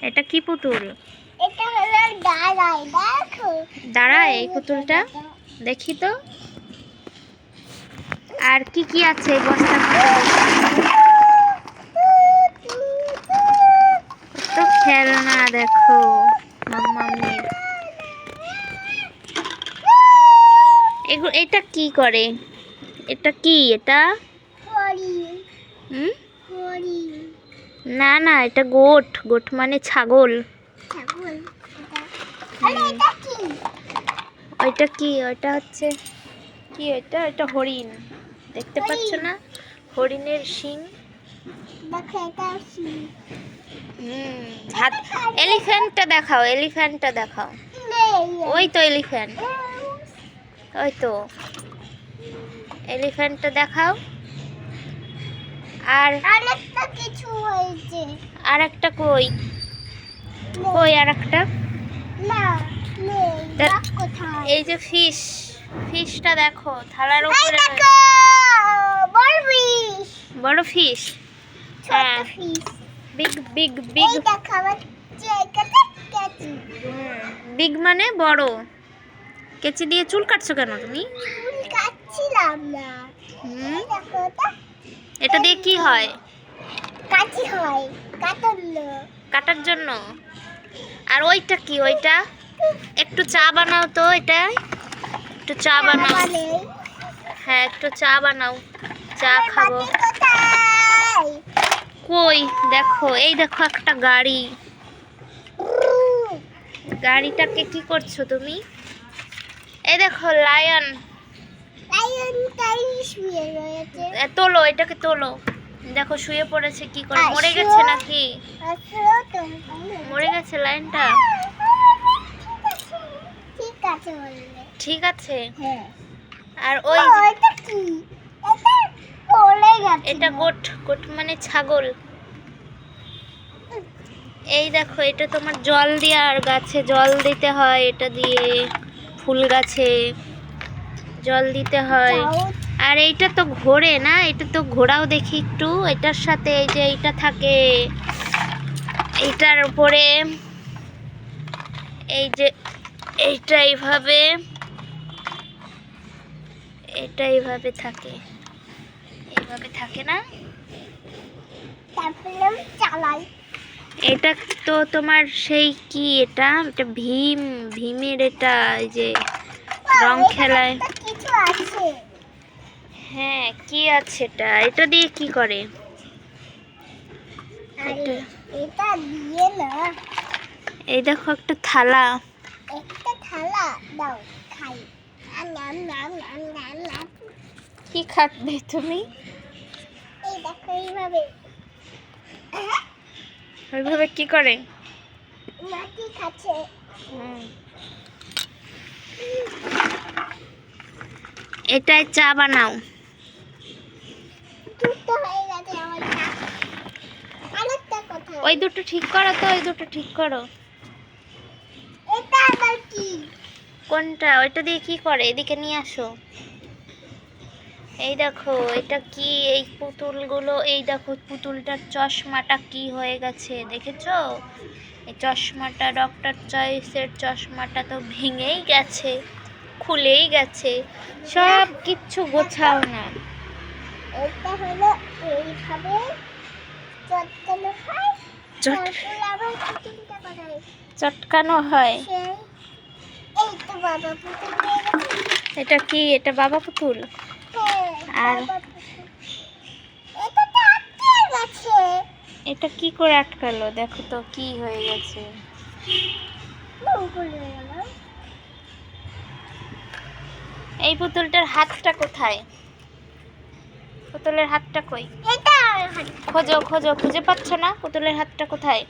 এটা কি পুতুল? এটা হলো দাঁড়াই, দেখো দাঁড়ায় এই পুতুলটা, দেখি তো। আর কি কি আছে এই বস্তার মধ্যে? তো খেলনা দেখো মাম্মামির। এগুলো এটা কি করে? এটা কি? এটা হরিণ, হুম, হরিণ, না না, এটা গোট। গোট মানে ছাগল। ছাগল। আরে এটা কি? ওইটা কি? ওইটা হচ্ছে কি? এটা এটা হরিণ, দেখতে পাচ্ছ হরিণ। না? হরিণের শিং। দেখো এটা কি? হাত। এলিফ্যান্টটা দেখাও, এলিফ্যান্টটা দেখাও। ওই তো এলিফ্যান্ট, ওই তো এলিফ্যান্টটা দেখাও। আর আরেকটা কিছু হয়েছে। আর একটা কই? কই আর একটা? না, নেই। দেখ, কোথায়? এই যে ফিশ, ফিশটা দেখো থালার এই উপরে। দেখো, বড় ফিশ, বড় ফিশ। ছোট হ্যাঁ, ফিশ। বিগ বিগ এই বিগ। দেখো আমার জায়গাটা কেটে। বিগ মানে বড়। কেচি দিয়ে চুল কাটছো কেন তুমি? চুল কাটছিলাম না। হুম, এই দেখো এটা। এটা দিয়ে কি হয়? কাটি হয়, কাটল। কাটার জন্য। আর ওইটা কি? ওইটা একটু চা বানাও তো, এটা একটু চা বানাও। হ্যাঁ, একটু চা বানাও, চা খাবো। কই দেখো, এই দেখো একটা গাড়ি। গাড়িটাকে কি করছো তুমি? এই দেখো লায়ন। তোলো, এটাকে তোলো। দেখো শুয়ে পড়েছে কি করে, মরে গেছে নাকি? মরে গেছে লায়নটা। ঠিক আছে বললে। ঠিক আছে। হ্যাঁ। আর ওই এটা কি? এটা পড়ে গেছে। এটা গোট। গোট মানে ছাগল। এই দেখো, এটা তোমার জল দিয়ে, আর গাছে জল দিতে হয় এটা দিয়ে। ফুল গাছে জল দিতে হয়। আর এইটা তো ঘোরে না? এটা তো ঘোড়াও দেখি একটু। এটার সাথে এই যে এইটা থাকে, এইটার উপরে এই যে এইটা এইভাবে, এটা এইভাবে থাকে, এইভাবে থাকে না? তারপরে আমি চালাই। এটা তো তোমার সেই কি, এটা এটা ভীম, ভীমের এটা এই যে রং খেলায়। কিছু আছে। হ্যাঁ, কি আছে এটা? এটা দিয়ে কি করে? আরে এটা দিয়ে না। এই দেখো একটা থালা। একটা থালা দাও, খাই। নাম নাম নাম নাম নাম। কি খাবে তুমি? এই দেখো এইভাবে। ওইভাবে কি করে? মাটি খাচ্ছে। এটাই চা বানাও। দুটো হয়ে গেছে আমার চা। আরেকটা কথা। ওই দুটো ঠিক করো তো, ওই দুটো ঠিক করো। এটা আবার কি? কোনটা? ওইটা দিয়ে কি করে? এদিকে নিয়ে আসো। এই দেখো এটা কি? এই পুতুলগুলো, এই দেখো পুতুলটার চশমাটা কি হয়ে গেছে, দেখেছো? এই চশমাটা, ডক্টর চয়েসের চশমাটা তো ভেঙেই গেছে, খুলেই গেছে। সব কিচ্ছু গোছাও না। এটা হলো এইভাবে চটকানো হয়। তারপর আবার পুতুলটা বানাই। চটকানো হয়। এই তো বাবা পুতুল পেয়ে গেছে। এটা কি? এটা বাবা পুতুল। আর এটা তো আটকে গেছে। এটা কি করে আটকালো? দেখো তো কি হয়ে গেছে। এই পুতুলটার হাতটা কোথায়? পুতুলের হাতটা কই? এটা খোঁজো খোঁজো, খুঁজে পাচ্ছ না? পুতুলের হাতটা কোথায়?